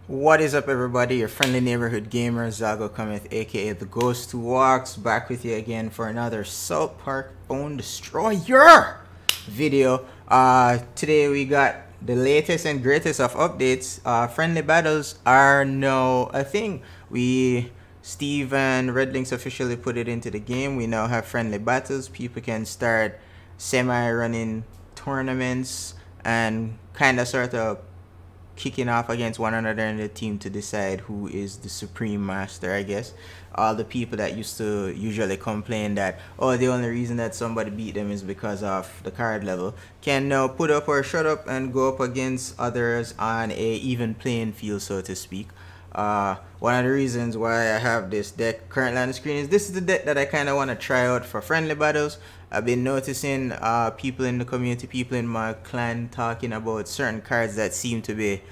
What is up, everybody? Your friendly neighborhood gamer Zago cometh, aka the Ghost Who Walks, back with you again for another South Park Phone Destroyer video. Today we got the latest and greatest of updates. Friendly battles are now a thing. Steve and Redlinks officially put it into the game. We now have friendly battles. People can start semi-running tournaments and kind of sort of kicking off against one another in the team to decide who is the supreme master, I guess. All the people that used to usually complain that, oh, the only reason that somebody beat them is because of the card level, can now put up or shut up and go up against others on a even playing field, so to speak. One of the reasons why I have this deck currently on the screen is this is the deck that I kind of want to try out for friendly battles. I've been noticing people in the community, people in my clan talking about certain cards that seem to be,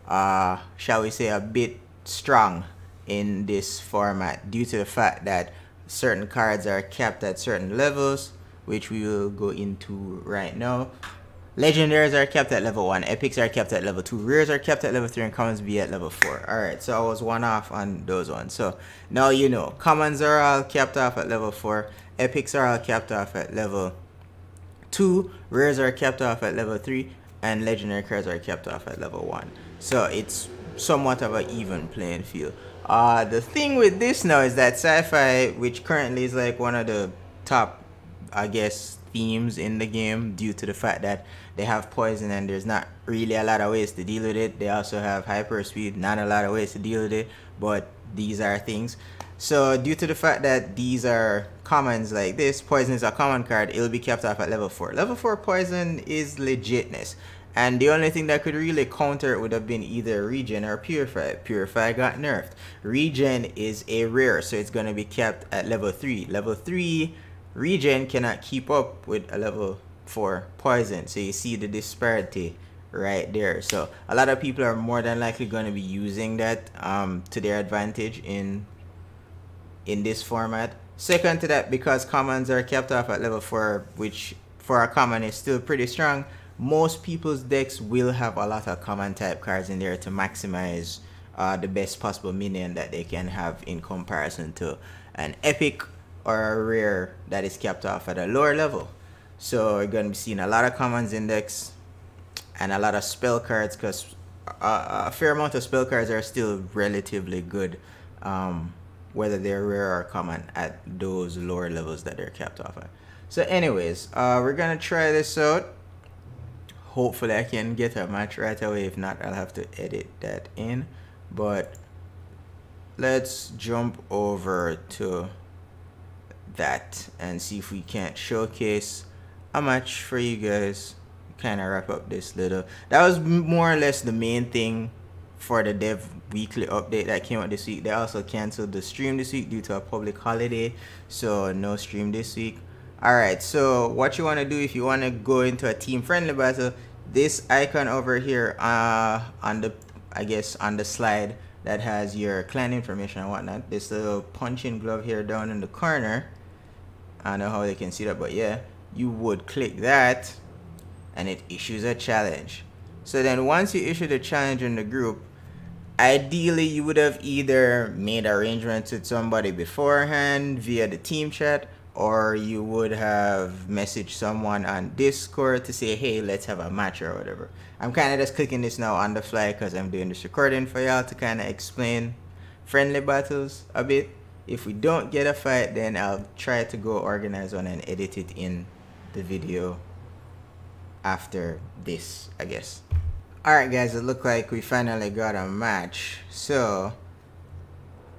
shall we say, a bit strong in this format due to the fact that certain cards are capped at certain levels, which we will go into right now. Legendaries are capped at level 1, epics are capped at level 2, rares are capped at level 3, and commons be at level 4. Alright, so I was one off on those ones. So now you know, commons are all capped off at level 4, epics are all capped off at level 2, rares are capped off at level 3, and legendary cards are capped off at level 1. So it's somewhat of an even playing field. The thing with this now is that sci-fi, which currently is like one of the top, I guess, themes in the game due to the fact that they have poison and there's not really a lot of ways to deal with it. They also have hyper speed, not a lot of ways to deal with it, but these are things. So due to the fact that these are commons like this, poison is a common card, it'll be capped off at level 4. Level 4 poison is legitness, and the only thing that could really counter it would have been either regen or purify. Purify got nerfed. Regen is a rare, so it's going to be capped at level 3. Level 3 regen cannot keep up with a level 4 poison, so you see the disparity right there. So a lot of people are more than likely going to be using that to their advantage in this format. Second to that, because commons are kept off at level 4, which for a common is still pretty strong, most people's decks will have a lot of common type cards in there to maximize the best possible minion that they can have in comparison to an epic or a rare that is capped off at a lower level. So we're going to be seeing a lot of commons index and a lot of spell cards, because a fair amount of spell cards are still relatively good, whether they're rare or common at those lower levels that they're capped off at. So anyways, we're going to try this out. Hopefully I can get a match right away. If not, I'll have to edit that in. But let's jump over to that and see if we can't showcase a match for you guys. Kind of wrap up this little, that was more or less the main thing for the dev weekly update that came out this week. They also canceled the stream this week due to a public holiday, so no stream this week. Alright, so what you want to do if you want to go into a team friendly battle, this icon over here on the, I guess, on the slide that has your clan information and whatnot, this little punching glove here down in the corner, I don't know how they can see that, but yeah, you would click that and it issues a challenge. So then once you issue the challenge in the group, ideally you would have either made arrangements with somebody beforehand via the team chat, or you would have messaged someone on Discord to say, hey, let's have a match or whatever. I'm kind of just clicking this now on the fly because I'm doing this recording for y'all to kind of explain friendly battles a bit. If we don't get a fight, then I'll try to go organize one and edit it in the video after this, I guess. Alright guys, it looked like we finally got a match. So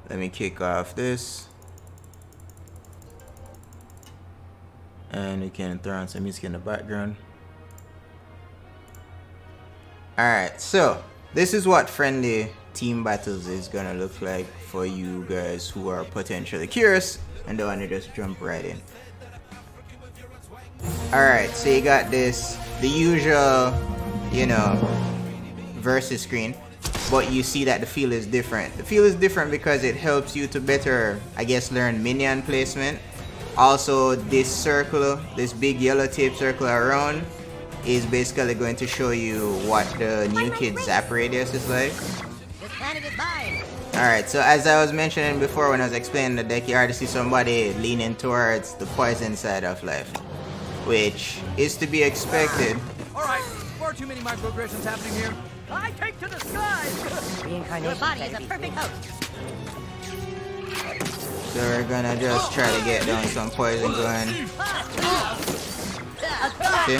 let me kick off this. And we can throw on some music in the background. Alright, so this is what friendly team battles is gonna look like for you guys who are potentially curious and don't want to just jump right in. Alright, so you got this, the usual, you know, versus screen, but you see that the feel is different. The feel is different because it helps you to better, I guess, learn minion placement. Also, this circle, this big yellow tape circle around, is basically going to show you what the new kid zap radius is like. planet is mine. Alright, so as I was mentioning before when I was explaining the deck, you already see somebody leaning towards the poison side of life, which is to be expected. Alright, far too many microaggressions happening here. I take to the skies! Reincarnation. Your body is a perfect host. So we're gonna just try to get down some poison going. See?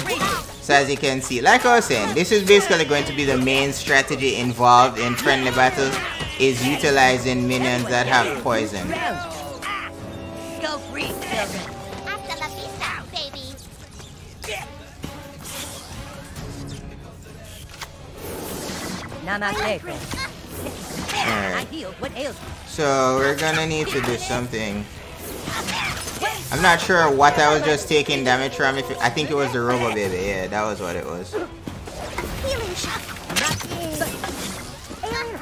So as you can see, like I was saying, this is basically going to be the main strategy involved in friendly battles, is utilizing minions that have poison. Go free, children. Hasta la vista, baby. Namaste, friend. I Alright, heal what ails you. so we're gonna need to do something. I'm not sure what I was just taking damage from. I think it was the Robo Baby. Yeah, that was what it was. Healing shot. Alien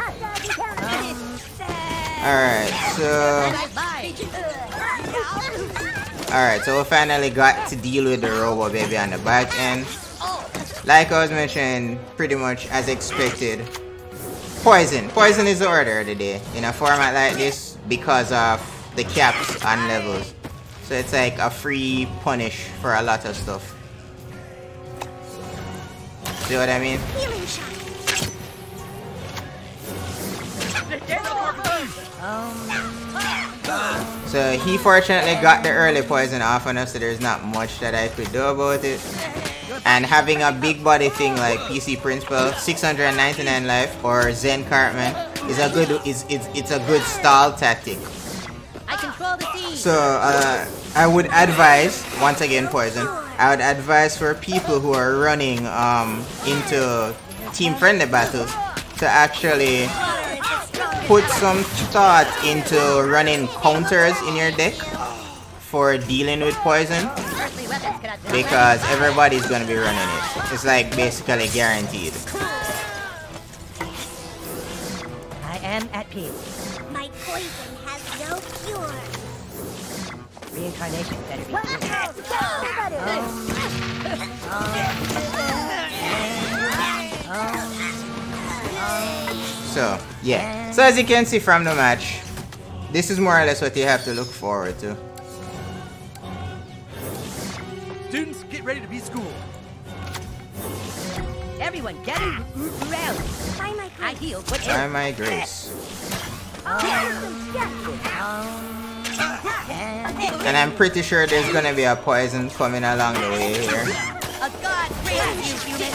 Alright, so we finally got to deal with the Robo Baby on the back end. Like I was mentioning, pretty much as expected, poison. Poison is the order of the day in a format like this because of the caps on levels. So it's like a free punish for a lot of stuff. See what I mean? Healing shot. So he fortunately got the early poison off on us, so there's not much that I could do about it. And having a big body thing like PC Principal, 699 life, or Zen Cartman is a good it's a good stall tactic. I control the sea. So I would advise, once again poison, I would advise for people who are running into team friendly battles to actually put some thought into running counters in your deck for dealing with poison, Earthly weapons cannot do because everybody's gonna be running it. It's like basically guaranteed. I am at peace. My poison has no cure. Reincarnation better be So yeah, so as you can see from the match, this is more or less what you have to look forward to. Students, get ready to be schooled. Everyone gather around. By my I heal what By ails. my grace. And I'm pretty sure there's gonna be a poison coming along the way here. A god praise you, human.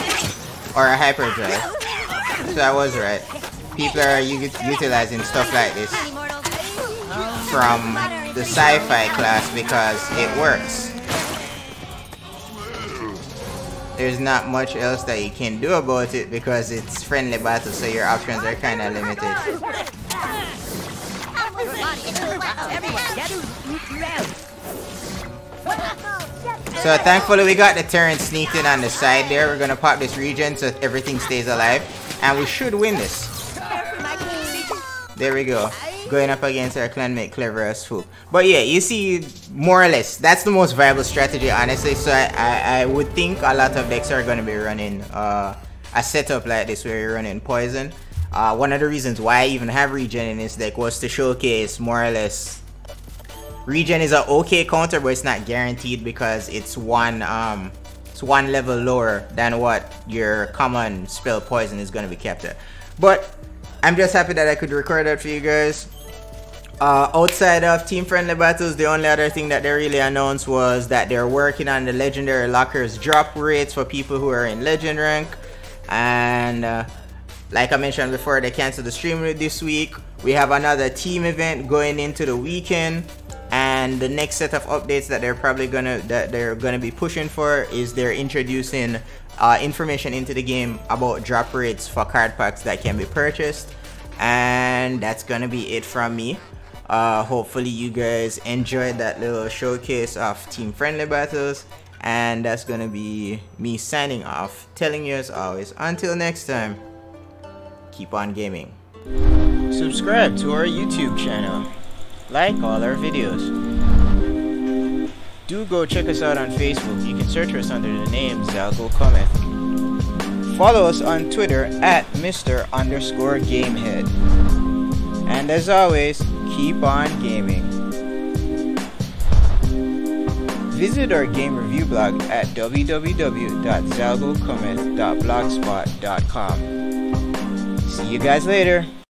Or a hyperdrive. So I was right. People are utilizing stuff like this Immortals. from the sci-fi class because it works. There's not much else that you can do about it because it's friendly battle, so your options are kind of limited. Everyone gather around. So thankfully we got the turret sneaked in on the side there. We're gonna pop this regen so everything stays alive, and we should win this. There we go. Going up against our clanmate Clever as Fool. But yeah, you see, more or less, that's the most viable strategy, honestly. So I would think a lot of decks are going to be running a setup like this where you're running poison. One of the reasons why I even have regen in this deck was to showcase more or less regen is an okay counter, but it's not guaranteed because it's one level lower than what your common spell poison is going to be kept at. But I'm just happy that I could record that for you guys. Outside of team friendly battles, the only other thing that they really announced was that they're working on the legendary lockers drop rates for people who are in legend rank. And like I mentioned before, they canceled the stream this week. We have another team event going into the weekend, and the next set of updates that they're probably gonna be pushing for is they're introducing information into the game about drop rates for card packs that can be purchased. And that's gonna be it from me. Hopefully you guys enjoyed that little showcase of team friendly battles, and that's gonna be me signing off, telling you as always, until next time, keep on gaming. Subscribe to our YouTube channel, like all our videos. Do go check us out on Facebook. You can search us under the name Zalgo Cometh. Follow us on Twitter at Mr_Gamehead. And as always, keep on gaming. Visit our game review blog at www.zalgocometh.blogspot.com. See you guys later.